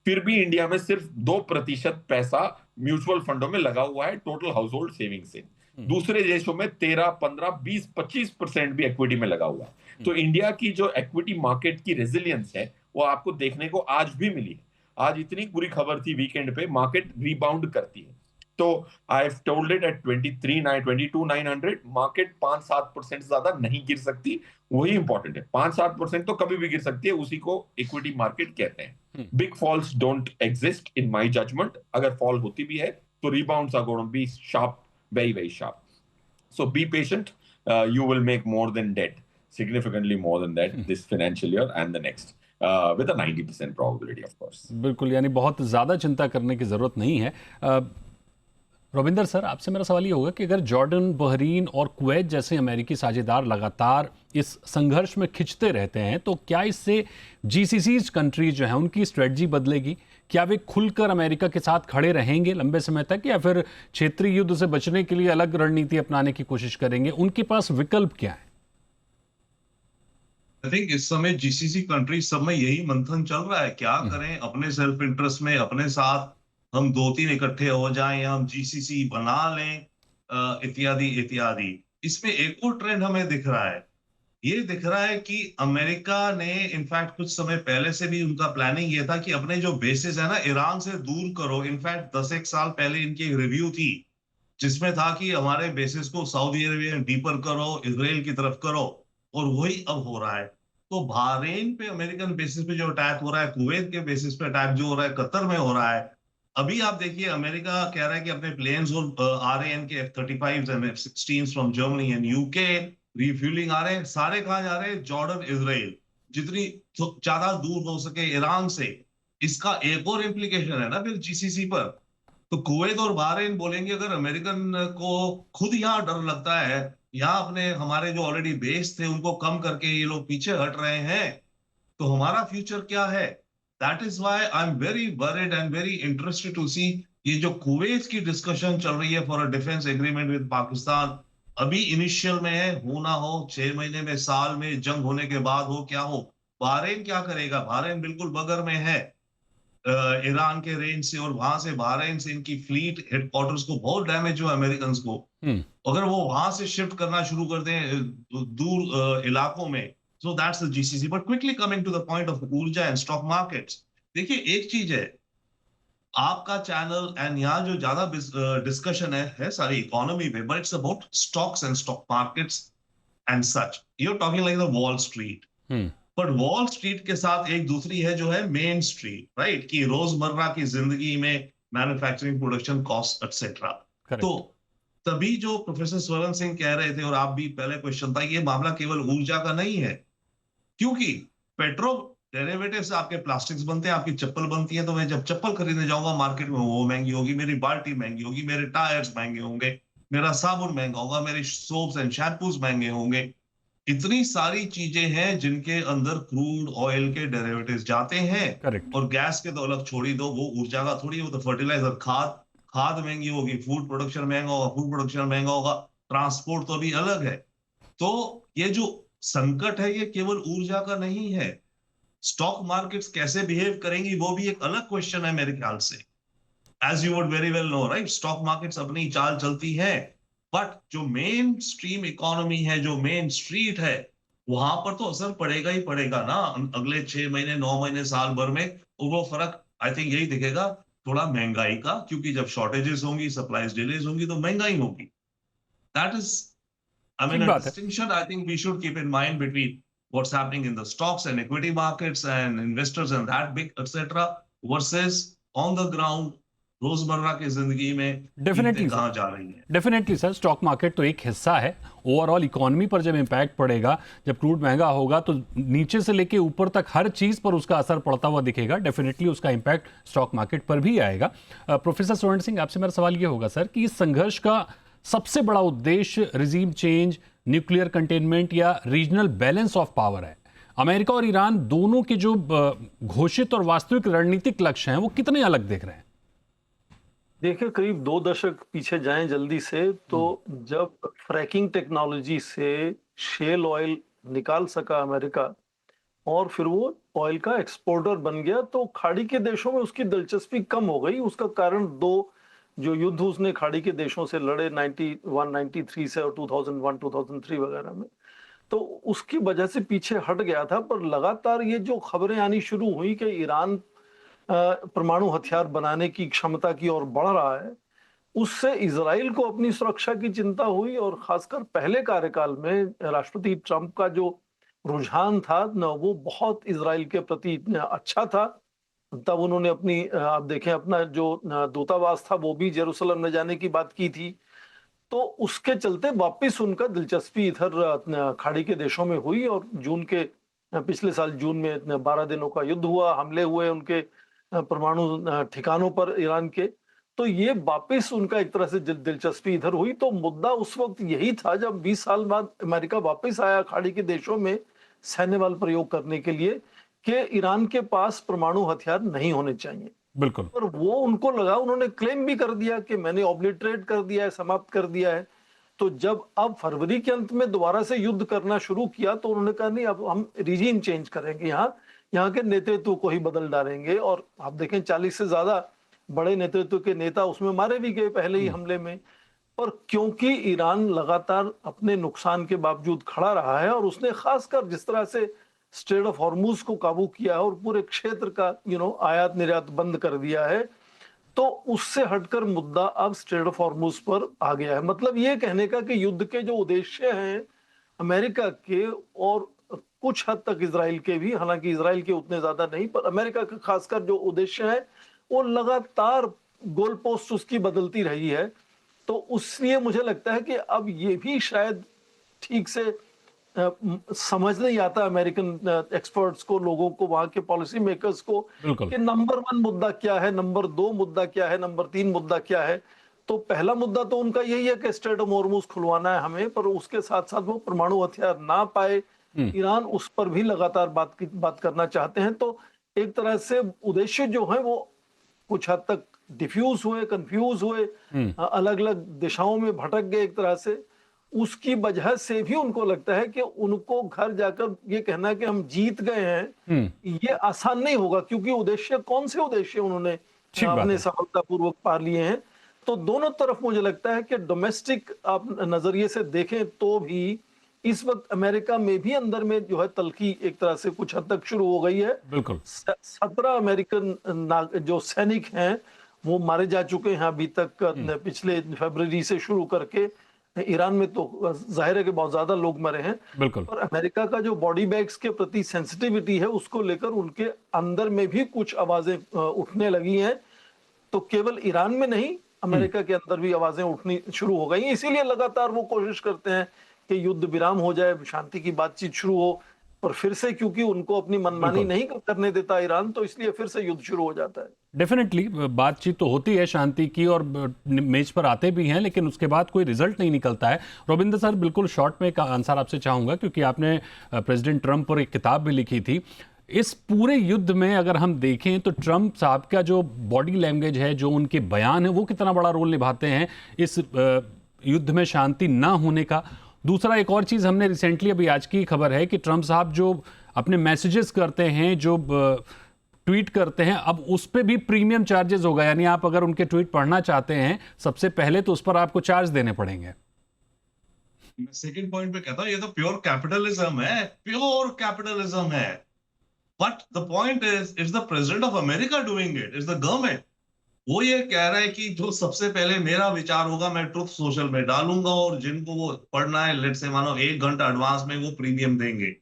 फिर भी इंडिया में सिर्फ 2% पैसा म्यूचुअल फंडों में लगा हुआ है टोटल हाउस होल्ड सेविंग से। दूसरे देशों में 13, 15, 20, 25% भी इक्विटी में लगा हुआ है। तो इंडिया की जो इक्विटी मार्केट की रेजिलियंस है वो आपको देखने को आज भी मिली है। आज इतनी बुरी खबर थी वीकेंड पे, मार्केट रिबाउंड करती है। तो I have told it at 22,900 market 5-7% से ज्यादा नहीं गिर सकती, वही इंपॉर्टेंट है। 5-7% तो कभी भी गिर सकती है, उसी को इक्विटी मार्केट कहते हैं। Big falls don't exist in my judgement. अगर फॉल होती भी है तो rebounds are going to be sharp, very very sharp. So be patient. You will make more than debt, significantly more than that this financial year and the next, with a 90% probability, of course. बिल्कुल, यानी बहुत ज़्यादा चिंता करने की ज़रूरत नहीं है। रविंदर सर, आपसे मेरा सवाल ये होगा कि अगर जॉर्डन, बहरीन और कुवैत जैसे अमेरिकी साझेदार लगातार इस संघर्ष में खिंचते रहते हैं, तो क्या इससे जीसीसी कंट्रीज जो हैं उनकी स्ट्रेटजी बदलेगी? क्या वे खुलकर अमेरिका के साथ खड़े रहेंगे लंबे समय तक, या फिर क्षेत्रीय युद्ध से बचने के लिए अलग रणनीति अपनाने की कोशिश करेंगे? उनके पास विकल्प क्या है? आई थिंक इस समय जीसीसी कंट्री सब में यही मंथन चल रहा है, क्या करें अपने सेल्फ इंटरेस्ट में, अपने साथ हम 2-3 इकट्ठे हो जाएं या हम जीसीसी बना लें, इत्यादि इत्यादि। इसमें एक और ट्रेंड हमें दिख रहा है, ये दिख रहा है कि अमेरिका ने इनफैक्ट कुछ समय पहले से भी उनका प्लानिंग ये था कि अपने जो बेसिस है ना ईरान से दूर करो। इनफैक्ट 10 साल पहले इनकी एक रिव्यू थी जिसमें था कि हमारे बेसिस को सऊदी अरेबिया में डीपर करो, इजराइल की तरफ करो, और वही अब हो रहा है। तो बहरीन पे अमेरिकन बेसिस पे जो अटैक हो रहा है, कुवैत के बेसिस पे अटैक जो हो रहा है, कतर में हो रहा है। अभी आप देखिए अमेरिका कह रहा है कि अपने प्लेन्स और आ रहे हैं इनके F-35 and F-16 from Germany and UK, refuelling आ रहे हैं। सारे कहाँ जा रहे हैं? जॉर्डन, इजराइल, जितनी ज्यादा दूर हो सके ईरान से। इसका एक और इम्प्लीकेशन है ना फिर जीसीसी पर। तो कुवैत और बहरीन बोलेंगे अगर अमेरिकन को खुद यहाँ डर लगता है, यहाँ अपने हमारे जो ऑलरेडी बेस थे उनको कम करके ये लोग पीछे हट रहे हैं, तो हमारा फ्यूचर क्या है? That is why I am very worried and very interested to see ये जो कुवैत की डिस्कशन चल रही है for a defence agreement with Pakistan. अभी इनिशियल में है, हो ना हो 6 महीने में, साल में, जंग होने के बाद हो, क्या हो। बहरीन क्या करेगा? बहरीन बिल्कुल बगल में है ईरान के रेंज से, और वहां से बहरीन से इनकी फ्लीट हेडक्वार्टर्स को बहुत डैमेज हुआ अमेरिकन को। अगर वो वहां से शिफ्ट करना शुरू कर दें दूर इलाकों में, so that's the GCC. But quickly coming to the point of ऊर्जा and stock markets, देखिए एक चीज है, आपका चैनल एंड यहाँ जो ज्यादा डिस्कशन है सारी इकोनॉमी पे, but it's about stocks and stock markets and such. You are talking like the Wall Street, but Wall Street के साथ एक दूसरी है जो है मेन स्ट्रीट, राइट? कि रोजमर्रा की जिंदगी में मैन्युफैक्चरिंग, प्रोडक्शन कॉस्ट एक्सेट्रा। तो तभी जो प्रोफेसर स्वर्ण सिंह कह रहे थे, और आप भी पहले क्वेश्चन था, ये मामला केवल ऊर्जा का नहीं है, क्योंकि पेट्रो डेरिवेटिव से आपके प्लास्टिक्स बनते हैं, आपकी चप्पल बनती है। तो मैं जब चप्पल खरीदने जाऊंगा मार्केट में, वो महंगी होगी, मेरी बाल्टी महंगी होगी, मेरे टायर्स महंगे होंगे, मेरा साबुन महंगा होगा, मेरे सोप्स एंड शैम्पूज महंगे होंगे। इतनी सारी चीजें हैं जिनके अंदर क्रूड ऑयल के डेरिवेटिव्स जाते हैं। Correct. और गैस के तो अलग छोड़ ही दो, वो ऊर्जा का थोड़ी, वो तो फर्टिलाइजर, खाद महंगी होगी, फूड प्रोडक्शन महंगा होगा, फूड प्रोडक्शन महंगा होगा, ट्रांसपोर्ट तो अभी अलग है। तो ये जो संकट है ये केवल ऊर्जा का नहीं है। स्टॉक मार्केट्स कैसे बिहेव करेंगी वो भी एक अलग क्वेश्चन है मेरे ख्याल से। As you would very well know, right? Stock markets अपनी चाल चलती है, बट जो मेन स्ट्रीम इकोनॉमी है, जो मेन स्ट्रीट है, वहां पर तो असर पड़ेगा ही पड़ेगा ना अगले 6 महीने, 9 महीने, साल भर में। और वो फर्क आई थिंक यही दिखेगा, थोड़ा महंगाई का, क्योंकि जब शॉर्टेजेस होंगी, सप्लाईज डिलेज होंगी, तो महंगाई होगी। That is, I mean, a distinction I think we should keep in mind between what's happening in the stocks and equity markets and investors and that big, etc., versus on the ground रोजमर्रा की जिंदगी में definitely कीमतें sir, कहाँ जा रही हैं। Definitely sir, stock market तो एक हिस्सा है। ओवरऑल इकोनॉमी पर जब इम्पैक्ट पड़ेगा, जब क्रूड महंगा होगा, तो नीचे से लेके ऊपर तक हर चीज पर उसका असर पड़ता हुआ दिखेगा। डेफिनेटली उसका इम्पैक्ट स्टॉक मार्केट पर भी आएगा। प्रोफेसर स्वर्ण सिंह, आपसे मेरा सवाल ये होगा सर कि इस संघर्ष का सबसे बड़ा उद्देश्य रिजीम चेंज, न्यूक्लियर कंटेनमेंट या रीजनल बैलेंस ऑफ पावर है। अमेरिका और ईरान दोनों के जो घोषित और वास्तविक रणनीतिक लक्ष्य हैं वो कितने अलग दिख रहे हैं? देखिए, करीब 2 दशक पीछे जाएं जल्दी से, तो जब फ्रैकिंग टेक्नोलॉजी से शेल ऑयल निकाल सका अमेरिका और फिर वो ऑयल का एक्सपोर्टर बन गया, तो खाड़ी के देशों में उसकी दिलचस्पी कम हो गई। उसका कारण दो जो युद्ध उसने खाड़ी के देशों से लड़े 91 93 से और 2001 2003 वगैरह में, तो उसकी वजह से पीछे हट गया था। पर लगातार ये जो खबरें आनी शुरू हुई कि ईरान परमाणु हथियार बनाने की क्षमता की ओर बढ़ रहा है, उससे इजराइल को अपनी सुरक्षा की चिंता हुई। और खासकर पहले कार्यकाल में राष्ट्रपति ट्रंप का जो रुझान था न, वो बहुत इजराइल के प्रति अच्छा था। तब उन्होंने अपनी आप देखें अपना जो दूतावास था वो भी जेरूसलम में जाने की बात की थी। तो उसके चलते वापस उनका दिलचस्पी इधर खाड़ी के देशों में हुई और जून के पिछले साल जून में 12 दिनों का युद्ध हुआ, हमले हुए उनके परमाणु ठिकानों पर ईरान के। तो ये वापस उनका एक तरह से दिलचस्पी इधर हुई। तो मुद्दा उस वक्त यही था जब 20 साल बाद अमेरिका वापस आया खाड़ी के देशों में सैन्य बल प्रयोग करने के लिए कि ईरान के पास परमाणु हथियार नहीं होने चाहिए। बिल्कुल। पर वो उनको लगा, उन्होंने क्लेम भी कर दिया कि मैंने ऑब्लिटरेट कर दिया है, समाप्त कर दिया है। तो जब अब फरवरी के अंत में दोबारा से युद्ध करना शुरू किया तो उन्होंने कहा नहीं, अब हम रिजीम चेंज करेंगे, यहाँ के नेतृत्व को ही बदल डालेंगे। और आप देखें 40 से ज्यादा बड़े नेतृत्व के नेता उसमें मारे भी गए पहले ही हमले में। पर क्योंकि ईरान लगातार अपने नुकसान के बावजूद खड़ा रहा है और उसने खासकर जिस तरह से स्ट्रेट ऑफ हॉर्मुज को काबू किया है और पूरे क्षेत्र का आयात निर्यात बंद कर दिया है, तो उससे हटकर मुद्दा अब स्ट्रेट ऑफ हॉर्मुज पर आ गया है। मतलब ये कहने का कि युद्ध के जो उद्देश्य हैं अमेरिका के और कुछ हद तक इजराइल के भी, हालांकि इजराइल के उतने ज्यादा नहीं, पर अमेरिका का खासकर जो उद्देश्य है वो लगातार गोल पोस्ट उसकी बदलती रही है। तो उसलिए मुझे लगता है कि अब ये भी शायद ठीक से समझ नहीं आता अमेरिकन एक्सपर्ट्स को, लोगों को, वहां के पॉलिसी मेकर्स को कि नंबर 1 मुद्दा क्या है, नंबर 2 मुद्दा क्या है, नंबर 3 मुद्दा क्या है। तो पहला मुद्दा तो उनका यही है कि स्ट्रेट ऑफ हॉर्मुज खुलवाना है हमें, पर उसके साथ साथ वो परमाणु हथियार ना पाए ईरान, उस पर भी लगातार बात करना चाहते हैं। तो एक तरह से उद्देश्य जो है वो कुछ हद तक डिफ्यूज हुए, कंफ्यूज हुए, अलग अलग दिशाओं में भटक गए एक तरह से। उसकी वजह से भी उनको लगता है कि उनको घर जाकर ये कहना कि हम जीत गए हैं, ये आसान नहीं होगा, क्योंकि उद्देश्य कौन से उद्देश्य उन्होंने अपने सफलतापूर्वक पा लिए हैं। तो दोनों तरफ मुझे लगता है कि डोमेस्टिक आप नजरिए से देखें तो भी इस वक्त अमेरिका में भी अंदर में जो है तल्खी एक तरह से कुछ हद तक शुरू हो गई है। बिल्कुल। 17 अमेरिकन जो सैनिक हैं वो मारे जा चुके हैं अभी तक, पिछले फरवरी से शुरू करके। ईरान में तो जाहिर है कि बहुत ज्यादा लोग मरे हैं। बिल्कुल। पर अमेरिका का जो बॉडी बैग्स के प्रति सेंसिटिविटी है उसको लेकर उनके अंदर में भी कुछ आवाजें उठने लगी हैं। तो केवल ईरान में नहीं, अमेरिका के अंदर भी आवाजें उठनी शुरू हो गई। इसीलिए लगातार वो कोशिश करते हैं कि युद्ध विराम हो जाए, शांति की बातचीत शुरू हो। पर फिर से क्योंकि उनको अपनी मनमानी नहीं करने देता ईरान, तो इसलिए फिर से युद्ध शुरू हो जाता है। डेफिनेटली बातचीत तो होती है शांति की और मेज पर आते भी हैं, लेकिन उसके बाद कोई रिजल्ट नहीं निकलता है। रविंद्र सर, बिल्कुल शॉर्ट में एक आंसर आपसे चाहूंगा, क्योंकि आपने प्रेसिडेंट ट्रंप पर एक किताब भी लिखी थी। इस पूरे युद्ध में अगर हम देखें तो ट्रंप साहब का जो बॉडी लैंग्वेज है, जो उनके बयान है, वो कितना बड़ा रोल निभाते हैं इस युद्ध में शांति ना होने का। दूसरा, एक और चीज़ हमने रिसेंटली, अभी आज की खबर है कि ट्रंप साहब जो अपने मैसेजेस करते हैं, जो ट्वीट करते हैं, अब उस पर भी प्रीमियम चार्जेस होगा। यानी आप अगर उनके ट्वीट पढ़ना चाहते हैं सबसे पहले तो उस पर आपको चार्ज देने पड़ेंगे। मैं सेकंड पॉइंट पे कहता हूं ये तो प्योर कैपिटलिज्म है, प्योर कैपिटलिज्म है। But the point is it's the president of America doing it, it's the government. वो ये कह रहा है कि जो सबसे पहले मेरा विचार होगा मैं ट्रुथ सोशल में डालूंगा और जिनको वो पढ़ना है लेट से मानो 1 घंटा एडवांस में वो प्रीमियम देंगे।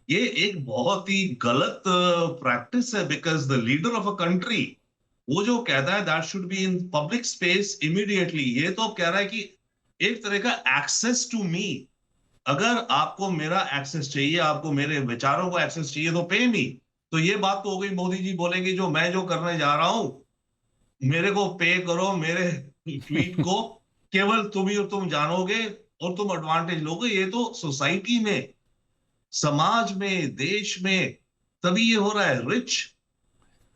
ये एक बहुत ही गलत प्रैक्टिस है, because the leader of a country वो जो कहता है that should be in public space immediately, ये तो कह रहा है कि एक तरह का एक्सेस टू मी, अगर आपको मेरा एक्सेस चाहिए, आपको मेरे विचारों को एक्सेस चाहिए तो पे मी। तो ये बात तो हो गई, मोदी जी बोलेंगे जो मैं जो करने जा रहा हूं मेरे को पे करो, मेरे ट्वीट को केवल तुम ही और तुम जानोगे और तुम एडवांटेज लोगे। ये तो सोसाइटी में, समाज में, देश में तभी ये हो रहा है। Rich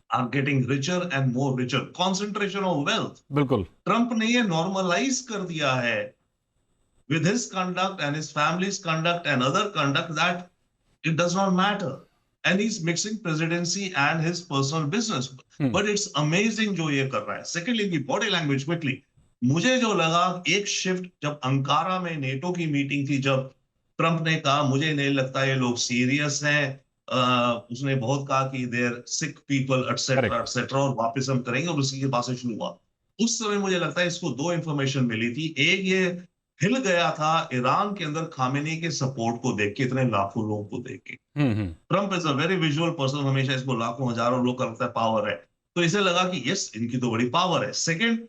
are getting richer and more richer, concentration of wealth. बिल्कुल ट्रंप ने ये नॉर्मलाइज कर दिया है with his conduct and his family's conduct and other conduct, that it does not matter, and he's mixing presidency and his personal business. But it's amazing जो ये कर रहा है। Secondly, की body language quickly, मुझे जो लगा एक शिफ्ट जब अंकारा में नेटो की मीटिंग थी, जब ट्रंप ने कहा मुझे नहीं लगता ये लोग सीरियस हैं, उसने बहुत कहा कि they're sick people etcetera etcetera और वापस हम करेंगे, और उसी के बाद से शुरू हुआ। उस समय मुझे लगता है इसको दो इंफॉर्मेशन मिली थी। एक, ये हिल गया था ईरान के अंदर खामेनी के सपोर्ट को देख के, इतने लाखों लोगों को देख के। Trump is a very visual person, हमेशा इसको लाखों हजारों लोग करता है पावर है, तो इसे लगा कि यस इनकी तो बड़ी पावर है। सेकंड,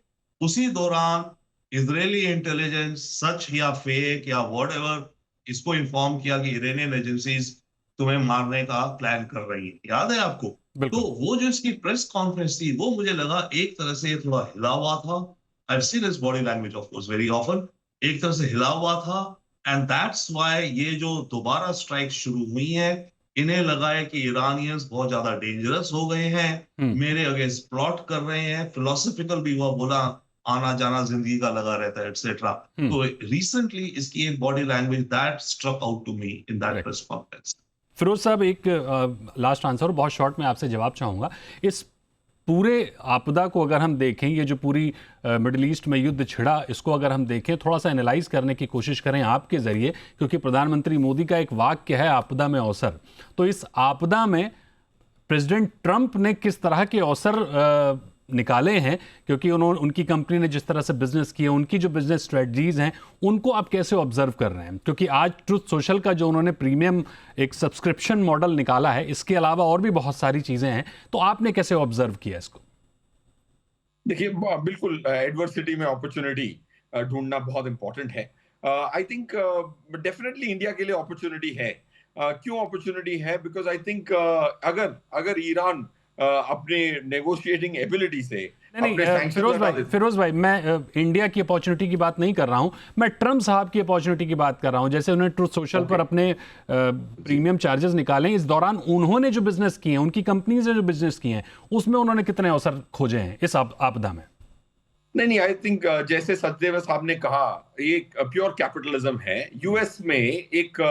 उसी दौरान इजरायली इंटेलिजेंस सच या फेक या व्हाटएवर इसको इन्फॉर्म किया कि इरानियन एजेंसीज तुम्हें मारने का प्लान कर रही है, याद है आपको? तो वो जो इसकी प्रेस कॉन्फ्रेंस थी वो मुझे लगा एक तरह से थोड़ा हिला हुआ था। I have seen his body language of course very often, एक तरह से हिला हुआ था, एंड दैट्स व्हाई ये जो दोबारा स्ट्राइक शुरू हुई है, इन्हें लगा है कि ईरानियंस बहुत ज्यादा डेंजरस हो गए हैं, मेरे अगेंस्ट प्लॉट कर रहे हैं। फिलोसफिकल भी हुआ, बोला आना जाना जिंदगी का लगा रहता है एटसेट्रा। तो रिसेंटली इसकी एक body language that struck out to me in that press conference. Firoz साहब, एक लास्ट आंसर, बहुत शॉर्ट में आपसे जवाब चाहूँगा। इस पूरे आपदा को अगर हम देखें, ये जो पूरी मिडिल ईस्ट में युद्ध छिड़ा, इसको अगर हम देखें, थोड़ा सा एनालाइज करने की कोशिश करें आपके ज़रिए, क्योंकि प्रधानमंत्री मोदी का एक वाक्य है आपदा में अवसर। तो इस आपदा में प्रेसिडेंट ट्रंप ने किस तरह के अवसर निकाले हैं, क्योंकि उनकी कंपनी ने जिस तरह से बिजनेस किए, उनकी जो बिजनेस स्ट्रेटजीज हैं, उनको आप कैसे ऑब्जर्व कर रहे हैं? क्योंकि आज ट्रुथ सोशल का जो उन्होंने प्रीमियम एक सब्सक्रिप्शन मॉडल निकाला है, इसके अलावा और भी बहुत सारी चीजें हैं, तो आपने कैसे ऑब्जर्व किया इसको? देखिए, बिल्कुल एडवर्सिटी में अपॉर्चुनिटी ढूंढना बहुत इंपॉर्टेंट है। आई थिंक डेफिनेटली इंडिया के लिए अपॉर्चुनिटी है। क्यों अपॉर्चुनिटी है? बिकॉज आई थिंक अगर ईरान अपने नेगोशिएटिंग एबिलिटी से फिरोज भाई, मैं इंडिया की अपॉर्चुनिटी की बात नहीं कर रहा हूं, मैं ट्रंप साहब की अपॉर्चुनिटी की बात कर रहा हूं। जैसे उन्होंने ट्रुथ सोशल पर अपने प्रीमियम चार्जेस निकाले, इस दौरान उन्होंने जो बिजनेस किए हैं, उनकी कंपनी से जो बिजनेस किए हैं, उसमें उन्होंने कितने अवसर खोजे हैं इस आपदा में? नहीं, आई थिंक जैसे सचदेव साहब ने कहा, ये प्योर कैपिटलिज्म है। यूएस में एक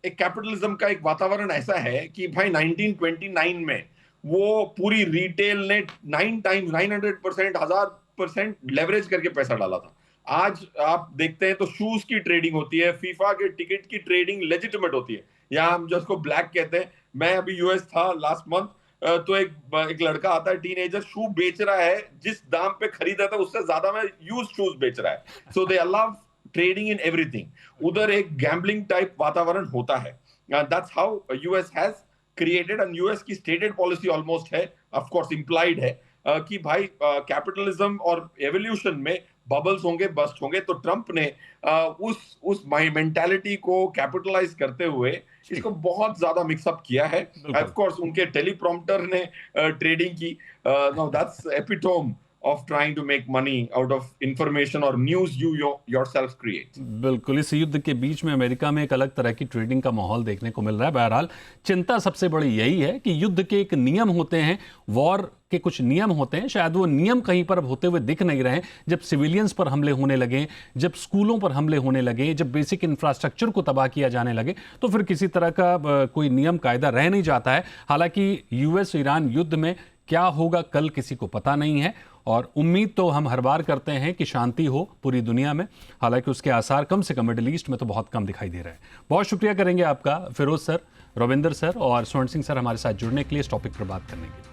कैपिटलिज्म का एक वातावरण ऐसा है कि भाई 1929 में वो पूरी रिटेल ने 900% 1000% लेवरेज करके पैसा डाला था। आज आप देखते हैं तो शूज की ट्रेडिंग होती है, फीफा के टिकट की ट्रेडिंग लेजिटिमेट होती है, या हम जिसको ब्लैक कहते हैं। मैं अभी यूएस था लास्ट मंथ, तो एक लड़का आता है, टीनेजर, शू बेच रहा है, जिस दाम पे खरीदा था उससे ज्यादा में यूज शूज बेच रहा है। So they allow trading in everything. उधर एक गैम्बलिंग टाइप वातावरण होता है। That's how US has created, and US की स्टेटेड पॉलिसी ऑलमोस्ट है, ऑफ कोर्स इंप्लाइड है, कि भाई कैपिटलिज्म और एवोल्यूशन में बबल्स होंगे, बस्ट होंगे। तो ट्रंप ने उस मेंटालिटी को कैपिटलाइज करते हुए इसको बहुत ज्यादा मिक्सअप किया है। ऑफ कोर्स उनके टेलीप्रॉम्प्टर ने ट्रेडिंग की। No, that's epitome of trying to make money out of information or news you yourself create. बिल्कुल, इस युद्ध के बीच में अमेरिका में एक अलग तरह की ट्रेडिंग का माहौल देखने को मिल रहा है। बहरहाल चिंता सबसे बड़ी यही है कि युद्ध के एक नियम होते हैं, वॉर के कुछ नियम होते हैं, शायद वो नियम कहीं पर अब होते हुए दिख नहीं रहे। जब सिविलियंस पर हमले होने लगे, जब स्कूलों पर हमले होने लगे, जब बेसिक इंफ्रास्ट्रक्चर को तबाह किया जाने लगे, तो फिर किसी तरह का कोई नियम कायदा रह नहीं जाता है। हालांकि यूएस ईरान युद्ध में क्या होगा कल किसी को पता नहीं है, और उम्मीद तो हम हर बार करते हैं कि शांति हो पूरी दुनिया में। हालांकि उसके आसार कम से कम मिडिल ईस्ट में तो बहुत कम दिखाई दे रहे हैं। बहुत शुक्रिया करेंगे आपका फिरोज सर, रविंदर सर और स्वर्ण सिंह सर हमारे साथ जुड़ने के लिए, इस टॉपिक पर बात करने के लिए।